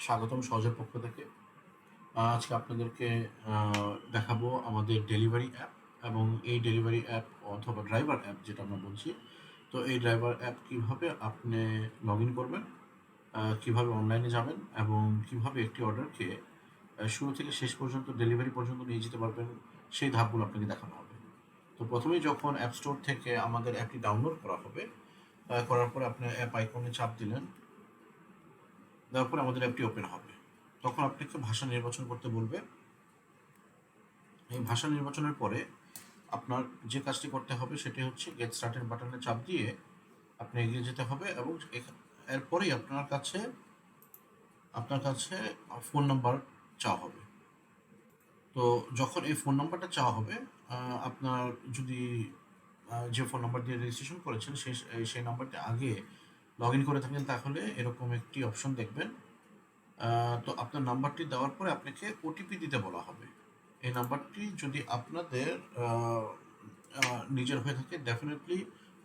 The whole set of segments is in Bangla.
স্বাগতম সহজের পক্ষ থেকে। আজকে আপনাদেরকে দেখাবো আমাদের ডেলিভারি অ্যাপ এবং এই ডেলিভারি অ্যাপ অথবা ড্রাইভার অ্যাপ যেটা আমরা বলছি। তো এই ড্রাইভার অ্যাপ কিভাবে আপনি লগ ইন করবেন, কিভাবে অনলাইনে যাবেন এবং কিভাবে একটি অর্ডারকে শুরু থেকে শেষ পর্যন্ত ডেলিভারি পর্যন্ত নিয়ে যেতে পারবেন, সেই ধাপগুলো আপনাকে দেখানো হবে। তো প্রথমেই যখন অ্যাপ স্টোর থেকে আমাদের অ্যাপটি ডাউনলোড করা হবে, করার পরে আপনি অ্যাপ আইকনে চাপ দিলেন, দেওয়ার পরে আমাদের অ্যাপটি ওপেন হবে। তখন আপনাকে ভাষা নির্বাচন করতে বলবে। এই ভাষা নির্বাচনের পরে আপনার যে কাজটি করতে হবে সেটি হচ্ছে গেট স্টার্টেড বাটনে চাপ দিয়ে আপনি এগিয়ে যেতে হবে এবং এরপরেই আপনার কাছে ফোন নাম্বার চাওয়া হবে। তো যখন এই ফোন নাম্বারটা চাওয়া হবে, আপনার যদি যে ফোন নাম্বার দিয়ে রেজিস্ট্রেশন করেছেন সেই নাম্বারটি আগে লগ ইন করে থাকেন, তাহলে এরকম একটি অপশন দেখবেন। তো আপনার নাম্বারটি দেওয়ার পরে আপনাকে ওটিপি দিতে বলা হবে। এই নাম্বারটি যদি আপনাদের নিজের হয়ে থাকে, ডেফিনেটলি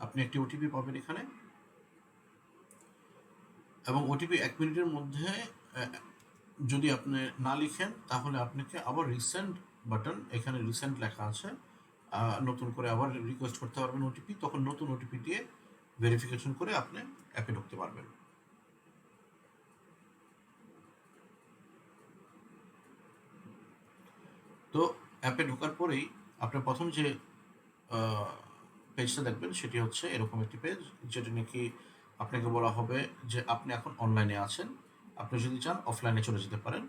আপনি একটি ওটিপি পাবেন এখানে, এবং ওটিপি 1 মিনিটের মধ্যে যদি আপনি না লিখেন তাহলে আপনাকে আবার রিসেন্ট বাটন, এখানে রিসেন্ট লেখা আছে, নতুন করে আবার রিকোয়েস্ট করতে পারবেন ওটিপি, তখন নতুন ওটিপি দিয়ে ভেরিফিকেশন করে আপনি অ্যাপে ঢুকতে পারবেন। তো অ্যাপে ঢোকার পরেই আপনার প্রথম যে পেজটা দেখবেন সেটি হচ্ছে এরকম একটি পেজ, যেটা নাকি আপনাকে বলা হবে যে আপনি এখন অনলাইনে আছেন, আপনি যদি চান অফলাইনে চলে যেতে পারেন।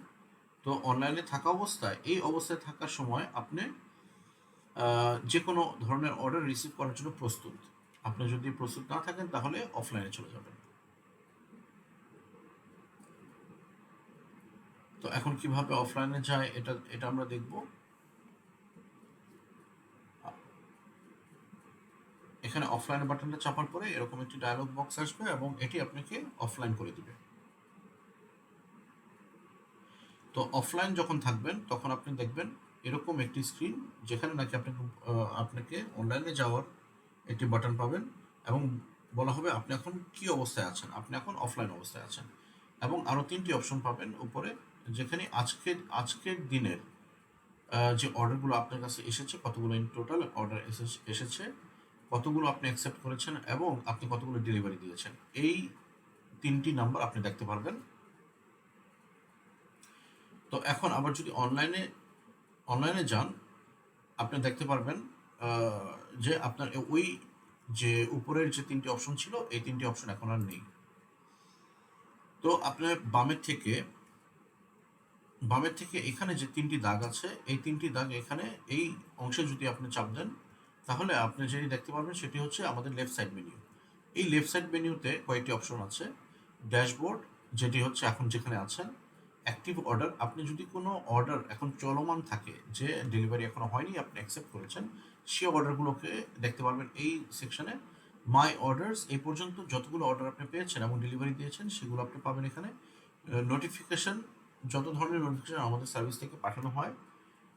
তো অনলাইনে থাকা অবস্থায়, এই অবস্থায় থাকার সময় আপনি যে কোনো ধরনের অর্ডার রিসিভ করার জন্য প্রস্তুত। আপনি যদি প্রস্তুত না থাকেন তাহলে অফলাইনে চলে যাবেন। তো এখন কিভাবে অফলাইনে যায় এটা এটা আমরা দেখব। এখানে অফলাইন বাটনটা চাপার পরে এরকম একটি ডায়লগ বক্স আসবে এবং এটি আপনাকে অফলাইন করে দিবে। তো অফলাইন যখন থাকবেন তখন আপনি দেখবেন এরকম একটি স্ক্রিন, যেখানে নাকি আপনাকে অনলাইনে যাওয়ার একটি বাটন পাবেন এবং বলা হবে আপনি এখন কি অবস্থায় আছেন, আপনি এখন অফলাইন অবস্থায় আছেন, এবং আরও 3টি অপশন পাবেন উপরে, যেখানে আজকের দিনের যে অর্ডারগুলো আপনার কাছে এসেছে, কতগুলো ইন টোটাল অর্ডার এসেছে, কতগুলো আপনি অ্যাকসেপ্ট করেছেন এবং আপনি কতগুলো ডেলিভারি দিয়েছেন, এই 3টি নাম্বার আপনি দেখতে পারবেন। তো এখন আবার যদি অনলাইনে যান, আপনি দেখতে পারবেন যে আপনার ওই যে উপরের যে 3টি অপশন ছিল, এই 3টি অপশন এখন আর নেই। তো আপনার বামের থেকে এখানে যে 3টি দাগ আছে, এই 3টি দাগ এখানে এই অংশে যদি আপনি চাপ দেন, তাহলে আপনি যেটি দেখতে পারবেন সেটি হচ্ছে আমাদের লেফট সাইড মেনু। এই লেফট সাইড মেনুতে কয়েকটি অপশন আছে। ড্যাশবোর্ড, যেটি হচ্ছে এখন যেখানে আছেন। অ্যাক্টিভ অর্ডার, আপনি যদি কোনো অর্ডার এখন চলমান থাকে, যে ডেলিভারি এখনো হয়নি, আপনি অ্যাকসেপ্ট করেছেন, সেই অর্ডারগুলোকে দেখতে পারবেন এই সেকশনে। মাই অর্ডারস, এই পর্যন্ত যতগুলো অর্ডার আপনি পেয়েছেন এবং ডেলিভারি দিয়েছেন সেগুলো আপনি পাবেন এখানে। নোটিফিকেশন, যত ধরনের নোটিফিকেশন আমাদের সার্ভিস থেকে পাঠানো হয়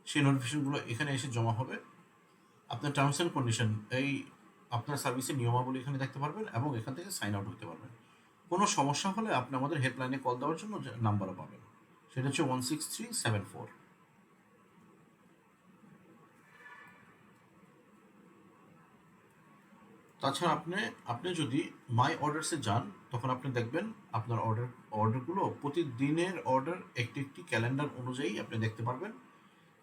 সেই নোটিফিকেশনগুলো এখানে এসে জমা হবে। আপনার টার্মস অ্যান্ড কন্ডিশন, এই আপনার সার্ভিসের নিয়মাবলী এখানে দেখতে পারবেন এবং এখান থেকে সাইন আউট হতে পারবেন। কোনো সমস্যা হলে আপনি আমাদের হেল্পলাইনে কল দেওয়ার জন্য যে নাম্বারও পাবেন, সেটা হচ্ছে 16374। তাছাড়া আপনি যদি মাই অর্ডারসে যান, তখন আপনি দেখবেন আপনার অর্ডারগুলো, প্রতিদিনের অর্ডার একটি একটি ক্যালেন্ডার অনুযায়ী আপনি দেখতে পারবেন।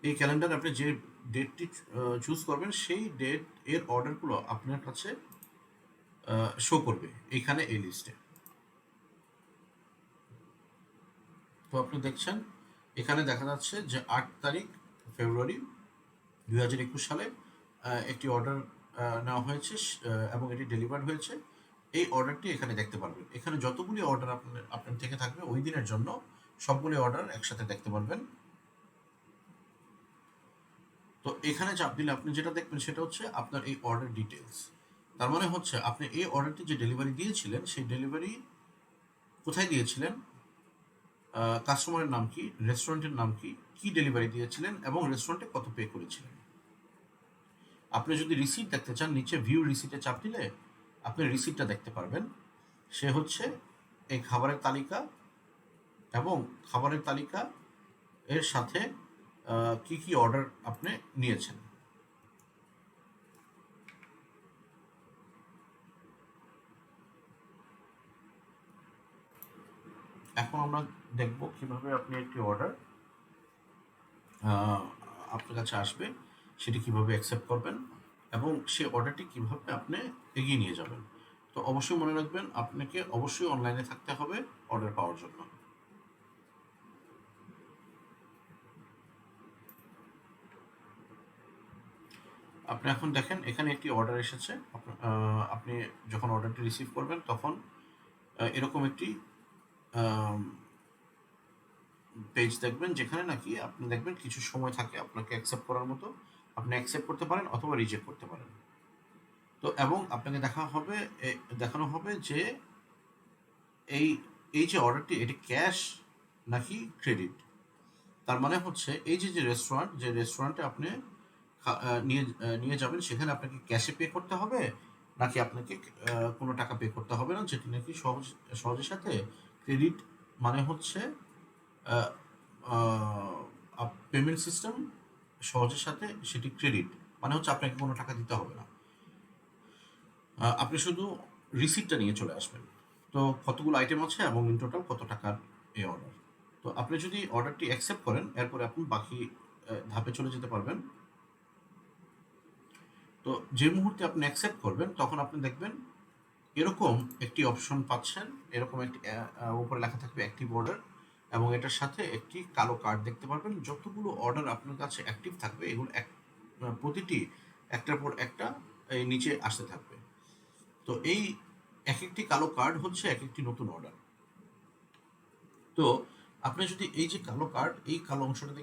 এই ক্যালেন্ডার আপনি যে ডেটটি চুজ করবেন, সেই ডেট এর অর্ডারগুলো আপনার কাছে শো করবে এখানে এই লিস্টে। তো আপনি দেখছেন এখানে দেখা যাচ্ছে যে 8 তারিখ ফেব্রুয়ারি 2021 সালে একটি অর্ডার নেওয়া হয়েছে এবং এটি ডেলিভার্ড হয়েছে। এই অর্ডারটি এখানে দেখতে পারবেন। এখানে যতগুলি অর্ডার আপনার থেকে থাকবে ওই দিনের জন্য, সবগুলি অর্ডার একসাথে দেখতে পারবেন। তো এখানে চাপ দিলে আপনি যেটা দেখবেন সেটা হচ্ছে আপনার এই অর্ডার ডিটেলস। তার মানে হচ্ছে আপনি এই অর্ডারটি যে ডেলিভারি দিয়েছিলেন, সেই ডেলিভারি কোথায় দিয়েছিলেন, কাস্টমারের নাম কি, রেস্টুরেন্টের নাম কি, কি ডেলিভারি দিয়েছিলেন এবং রেস্টুরেন্টে কত পে করেছিলেন। আপনি যদি রিসিট দেখতে চান, নিচে ভিউ রিসিটে চাপ দিলে আপনি রিসিটটা দেখতে পারবেন। সে হচ্ছে এই খাবারের তালিকা এবং খাবারের তালিকা এর সাথে কি কি অর্ডার আপনি নিয়েছেন। এখন আমরা দেখব কিভাবে আপনি একটি অর্ডার আপনার কাছে আসবে সেটি কিভাবে অ্যাকসেপ্ট করবেন এবং সেই অর্ডারটি কিভাবে আপনি এগিয়ে নিয়ে যাবেন। তো অবশ্যই মনে রাখবেন আপনাকে অবশ্যই অনলাইনে থাকতে হবে অর্ডার পাওয়ার জন্য। আপনি এখন দেখেন এখানে একটি অর্ডার এসেছে। আপনি যখন অর্ডারটি রিসিভ করবেন তখন এরকম একটি পেজ দেখবেন যেখানে নাকি আপনি দেখবেন কিছু সময় থাকে আপনাকে অ্যাকসেপ্ট করার মতো। আপনি অ্যাকসেপ্ট করতে পারেন অথবা রিজেক্ট করতে পারেন। তো এবং আপনাকে দেখানো হবে যে এই এই যে অর্ডারটি এটি ক্যাশ নাকি ক্রেডিট। তার মানে হচ্ছে এই যে রেস্টুরেন্টে আপনি নিয়ে যাবেন সেখানে আপনাকে ক্যাশে পে করতে হবে নাকি আপনাকে কোনো টাকা পে করতে হবে না, যেটি নাকি সহজের সাথে ক্রেডিট মানে হচ্ছে পেমেন্ট সিস্টেম সহজের সাথে সেটি ক্রেডিট মানে হচ্ছে আপনাকে কোনো টাকা দিতে হবে না। আপনি শুধু রিসিপ্টটা নিয়ে চলে আসবেন। তো কতগুলো আইটেম আছে এবং ইন টোটাল কত টাকার এই অর্ডার। তো আপনি যদি অর্ডারটি অ্যাকসেপ্ট করেন এরপরে আপনি বাকি ধাপে চলে যেতে পারবেন। তো যে মুহূর্তে আপনি অ্যাকসেপ্ট করবেন তখন আপনি দেখবেন এরকম একটি অপশন পাচ্ছেন, এরকম একটি উপরে লেখা থাকবে অ্যাক্টিভ অর্ডার এবং এটার সাথে একটি কালো কার্ড দেখতে পারবেন। যতগুলো অর্ডার আপনার কাছে অ্যাক্টিভ থাকবে এগুলো প্রতিটি একটার পর একটা এই নিচে আসতে থাকবে। তো এই এক একটি কালো কার্ড হচ্ছে এক একটি নতুন অর্ডার। তো আপনি যদি এই যে কালো কার্ড এই কালো অংশটা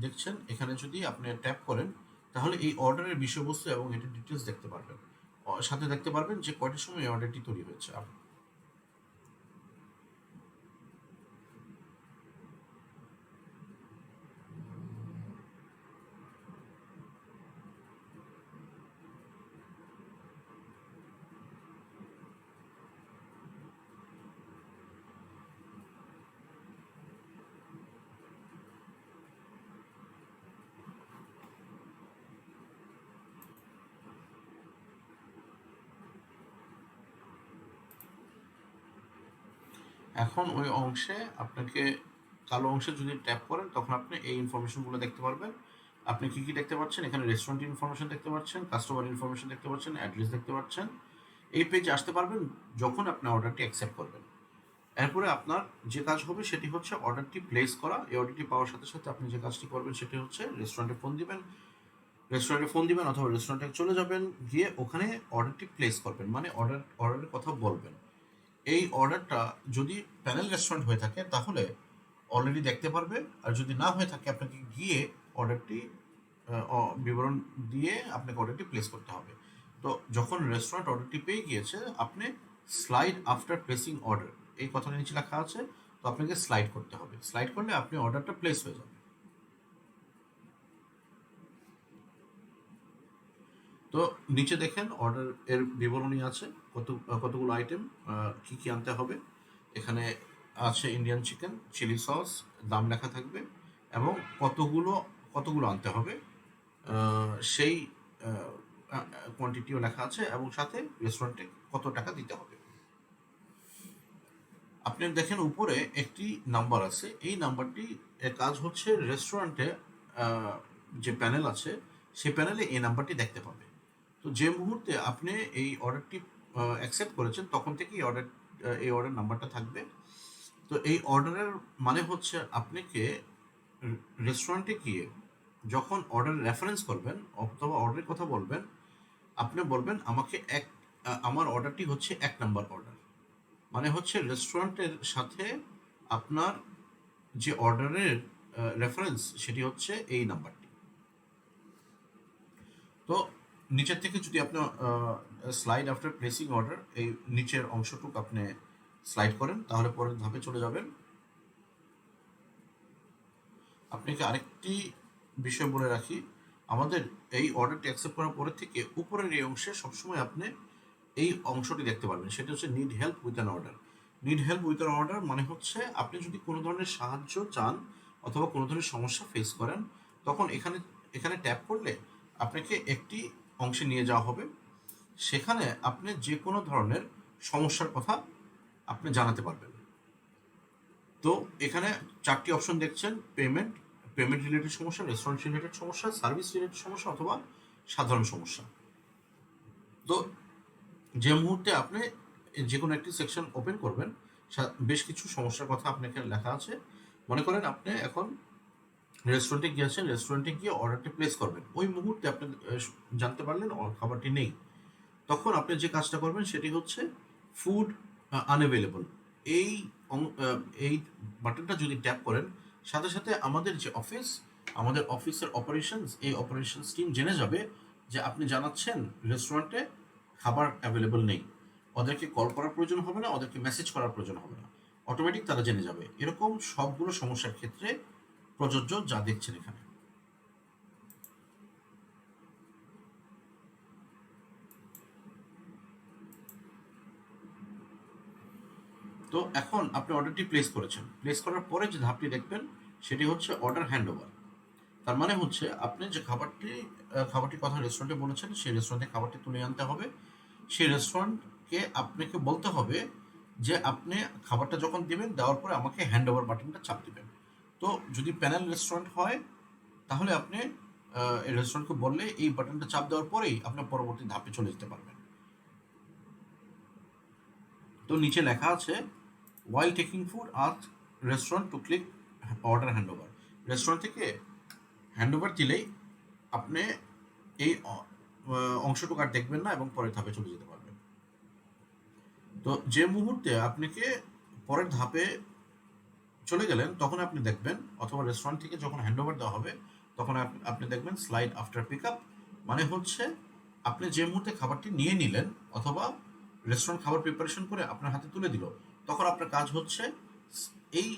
দেখছেন এখানে যদি আপনি ট্যাপ করেন তাহলে এই অর্ডারের বিষয়বস্তু এবং এটির ডিটেলস দেখতে পারবেন। সাথে দেখতে পারবেন যে কয়টার সময় এই অর্ডারটি তৈরি হয়েছে। এখন ওই অংশে আপনাকে কালো অংশে যদি ট্যাপ করেন তখন আপনি এই ইনফরমেশনগুলো দেখতে পারবেন। আপনি কি কি দেখতে পাচ্ছেন, এখানে রেস্টুরেন্ট ইনফরমেশন দেখতে পাচ্ছেন, কাস্টমার ইনফরমেশন দেখতে পাচ্ছেন, অ্যাড্রেস দেখতে পাচ্ছেন। এই পেজে আসতে পারবেন যখন আপনি অর্ডারটি অ্যাকসেপ্ট করবেন। এরপরে আপনার যে কাজ হবে সেটি হচ্ছে অর্ডারটি প্লেস করা। এই অর্ডারটি পাওয়ার সাথে সাথে আপনি যে কাজটি করবেন সেটি হচ্ছে রেস্টুরেন্টে ফোন দিবেন অথবা রেস্টুরেন্টে চলে যাবেন, গিয়ে ওখানে অর্ডারটি প্লেস করবেন মানে অর্ডারের কথা বলবেন। এই অর্ডারটা যদি প্যানেল রেস্টুরেন্ট হয়ে থাকে তাহলে অলরেডি দেখতে পারবে, আর যদি না হয়ে থাকে আপনাকে গিয়ে অর্ডারটি বিবরণ দিয়ে আপনাকে অর্ডারটি প্লেস করতে হবে। তো যখন রেস্টুরেন্ট অর্ডারটি পেয়ে গিয়েছে আপনি স্লাইড আফটার প্লেসিং অর্ডার এই কথাটা নিচে লেখা আছে, তো আপনাকে স্লাইড করতে হবে। স্লাইড করলে আপনি অর্ডারটা প্লেস হয়ে যাবে। তো নিচে দেখেন অর্ডার এর বিবরণী আছে, কতগুলো আইটেম কি কি আনতে হবে। এখানে আছে ইন্ডিয়ান চিকেন, চিলি সস, দাম লেখা থাকবে এবং কতগুলো কতগুলো আনতে হবে সেই কোয়ান্টিটিও লেখা আছে এবং সাথে রেস্টুরেন্টে কত টাকা দিতে হবে। আপনি দেখেন উপরে একটি নাম্বার আছে, এই নাম্বারটি এর কাজ হচ্ছে রেস্টুরেন্টে যে প্যানেল আছে সেই প্যানেলে এই নাম্বারটি দেখতে পাবে। তো যে মুহূর্তে আপনি এই অর্ডারটি অ্যাকসেপ্ট করেছেন তখন থেকে এই অর্ডার নাম্বারটা থাকবে। তো এই অর্ডারের মানে হচ্ছে আপনাকে রেস্টুরেন্টে গিয়ে যখন অর্ডার রেফারেন্স করবেন অথবা অর্ডারের কথা বলবেন, আপনি বলবেন আমার অর্ডারটি হচ্ছে 1 নাম্বার অর্ডার। মানে হচ্ছে রেস্টুরেন্টের সাথে আপনার যে অর্ডারের রেফারেন্স সেটি হচ্ছে এই নাম্বারটি। তো নিচের থেকে যদি আপনি স্লাইড আফটার প্লেসিং অর্ডার এই নিচের অংশটুকু আপনি স্লাইড করেন তাহলে পরের ধাপে চলে যাবেন। আপনাকে আরেকটি বিষয় বলে রাখি, আমাদের এই অর্ডারটি অ্যাকসেপ্ট করার পরে থেকে উপরের এই অংশে সবসময় আপনি এই অংশটি দেখতে পারবেন, সেটা হচ্ছে need help with an order. Need help with order মানে হচ্ছে আপনি যদি কোনো ধরনের সাহায্য চান অথবা কোনো ধরনের সমস্যা ফেস করেন, তখন এখানে এখানে ট্যাপ করলে আপনাকে একটি অংশে নিয়ে যাওয়া হবে। সেখানে আপনি যে কোনো ধরনের সমস্যার কথা আপনি জানাতে পারবেন। তো এখানে 4টি অপশন দেখছেন: পেমেন্ট রিলেটেড সমস্যা, রেস্টুরেন্ট রিলেটেড সমস্যা, সার্ভিস রিলেটেড সমস্যা অথবা সাধারণ সমস্যা। তো যে মুহূর্তে আপনি যে কোনো একটি সেকশন ওপেন করবেন, বেশ কিছু সমস্যার কথা আপনার এখানে লেখা আছে। মনে করেন আপনি এখন রেস্টুরেন্টে গিয়েছেন, রেস্টুরেন্টে গিয়ে অর্ডারটি প্লেস করবেন, ওই মুহূর্তে আপনি জানতে পারলেন খাবারটি নেই। তখন আপনি যে কাজটা করবেন সেটি হচ্ছে ফুড আনঅ্যাভেলেবল। এই এই বাটনটা যদি ট্যাপ করেন, সাথে সাথে আমাদের যে আমাদের অফিসের অপারেশনস, এই অপারেশনস টিম জেনে যাবে যে আপনি জানাচ্ছেন রেস্টুরেন্টে খাবার অ্যাভেলেবল নেই। ওদেরকে কল করার প্রয়োজন হবে না, ওদেরকে মেসেজ করার প্রয়োজন হবে না, অটোমেটিক তারা জেনে যাবে। এরকম সবগুলো সমস্যার ক্ষেত্রে প্রযোজ্য, যা দেখছেন এখানে। তো এখন আপনি অর্ডারটি প্লেস করেছেন, প্লেস করার পরে যে ধাপটি দেখবেন সেটি হচ্ছে অর্ডার হ্যান্ডওভার। তার মানে হচ্ছে আপনি যে খাবারটির কথা রেস্টুরেন্টে বলেছেন, সেই রেস্টুরেন্টে খাবারটি তুলে আনতে হবে। সেই রেস্টুরেন্টকে আপনাকে বলতে হবে যে আপনি খাবারটা যখন দেবেন, দেওয়ার পরে আমাকে হ্যান্ডওভার বাটনটা চাপ দিবেন। তো যদি প্যানেল রেস্টুরেন্ট হয়, তাহলে আপনি এই রেস্টুরেন্টকে বললে এই বাটনটা চাপ দেওয়ার পরেই আপনার পরবর্তী ধাপে চলে যেতে পারবেন। তো নিচে লেখা আছে while taking food ask restaurant to click order handover। Restaurant থেকে হ্যান্ডওভার দিলেই আপনি এই অংশটুকু আর দেখবেন না এবং পরের ধাপে চলে যেতে পারবেন। তো যে মুহূর্তে আপনাকে পরের ধাপে চলে গেলেন, তখন আপনি দেখবেন, অথবা রেস্টুরেন্ট থেকে যখন হ্যান্ডওভার দেওয়া হবে তখন আপনি দেখবেন স্লাইড আফটার পিক আপ। মানে হচ্ছে আপনি যে মুহূর্তে খাবারটি নিয়ে নিলেন অথবা রেস্টুরেন্ট খাবার প্রিপারেশন করে আপনার হাতে তুলে দিল, তখন আপনার কাজ হচ্ছে এই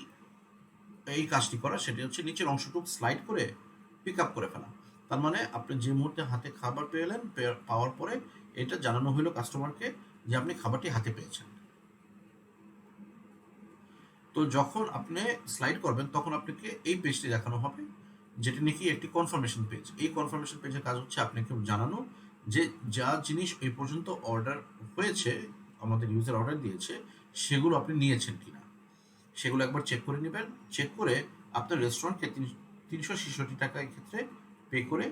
এই কাজটি করা, সেটি হচ্ছে নিচের অংশটুকু স্লাইড করে পিক আপ করে ফেলা। তার মানে আপনি যে মুহূর্তে হাতে খাবার পেলেন, পাওয়ার পরে এটা জানানো হলো কাস্টমারকে যে আপনি খাবারটি হাতে পেয়েছেন। তো যখন আপনি স্লাইড করবেন তখন আপনাকে এই পেজটি দেখানো হবে, যেটি নাকি একটি কনফার্মেশন পেজ। এই কনফার্মেশন পেজের কাজ হচ্ছে আপনাকে জানানো যে যা জিনিস এই পর্যন্ত অর্ডার হয়েছে, আমাদের ইউজার অর্ডার দিয়েছে, সেগুলো আপনি নিয়েছেন কিনা সেগুলো একবার চেক করে নেবেন। চেক করে আপনার রেস্টুরেন্টকে 366 টাকা ক্ষেত্রে পে করে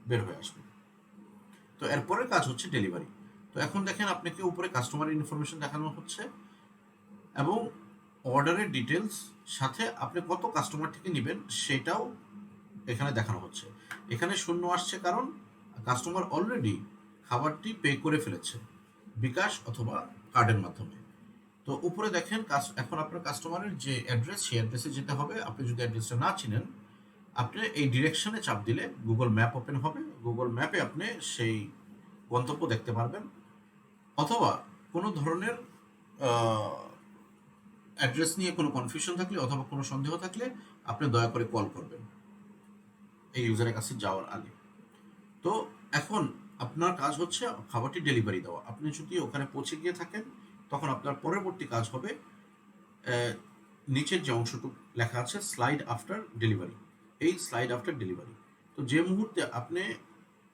বের হয়ে আসবেন। তো এরপরের কাজ হচ্ছে ডেলিভারি। তো এখন দেখেন আপনাকে উপরে কাস্টমার ইনফরমেশন দেখানো হচ্ছে এবং অর্ডারের ডিটেলস সাথে আপনি কত কাস্টমার থেকে নেবেন সেটাও এখানে দেখানো হচ্ছে। এখানে 0 আসছে কারণ কাস্টমার অলরেডি খাবারটি পে করে ফেলেছে বিকাশ অথবা কার্ডের মাধ্যমে। তো উপরে দেখেন এখন আপনার কাস্টমারের যে অ্যাড্রেস, সেই অ্যাড্রেসে যেতে হবে। আপনি যদি অ্যাড্রেসটা না চিনেন, আপনি এই ডিরেকশনে চাপ দিলে গুগল ম্যাপ ওপেন হবে। গুগল ম্যাপে আপনি সেই গন্তব্য দেখতে পারবেন। অথবা কোনো ধরনের অ্যাড্রেস নিয়ে কোনো কনফিউশন থাকলে অথবা কোনো সন্দেহ থাকলে আপনি দয়া করে কল করবেন এই ইউজারের কাছে যাওয়ার আগে। তো এখন আপনার কাজ হচ্ছে খাবারটি ডেলিভারি দেওয়া। আপনি যদি ওখানে পৌঁছে গিয়ে থাকেন, তখন আপনার পরবর্তী কাজ হবে নিচের যে অংশটুকু লেখা আছে স্লাইড আফটার ডেলিভারি, এই স্লাইড আফটার ডেলিভারি। তো যে মুহূর্তে আপনি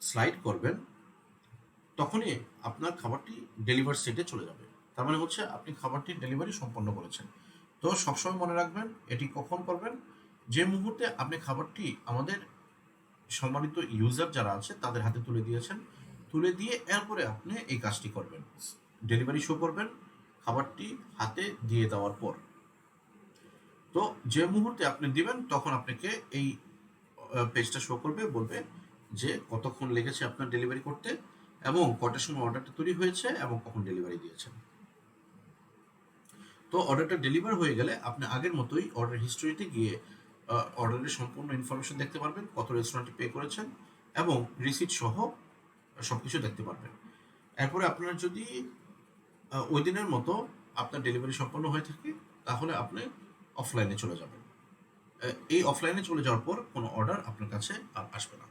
স্লাইড করবেন, তখনই আপনার খাবারটি ডেলিভার সেটে চলে যাবে। তার মানে হচ্ছে আপনি খাবারটি ডেলিভারি সম্পন্ন করেছেন। তো সবসময় মনে রাখবেন এটি কখন করবেন, যে মুহূর্তে আপনি খাবারটি আমাদের সম্মানিত ইউজার যারা আছে তাদের হাতে তুলে দিয়েছেন, তুলে দিয়ে এরপরে আপনি এই কাজটি করবেন, ডেলিভারি শো করবেন খাবারটি হাতে দিয়ে দেওয়ার পর। তো যে মুহূর্তে আপনি দিবেন তখন আপনাকে এই পেজটা শো করবে, বলবে যে কতক্ষণ লেগেছে আপনার ডেলিভারি করতে এবং কটার সময় অর্ডারটা তৈরি হয়েছে এবং কখন ডেলিভারি দিয়েছেন। তো অর্ডারটা ডেলিভার হয়ে গেলে আপনি আগের মতোই অর্ডার হিস্ট্রিতে গিয়ে অর্ডারের সম্পূর্ণ ইনফরমেশন দেখতে পারবেন, কত রেস্টুরেন্টে পে করেছেন এবং রিসিট সহ সব কিছু দেখতে পারবেন। এরপরে আপনার যদি ওই দিনের মতো আপনার ডেলিভারি সম্পন্ন হয়ে থাকে, তাহলে আপনি অফলাইনে চলে যাবেন। এই অফলাইনে চলে যাওয়ার পর কোনো অর্ডার আপনার কাছে আর আসবে না।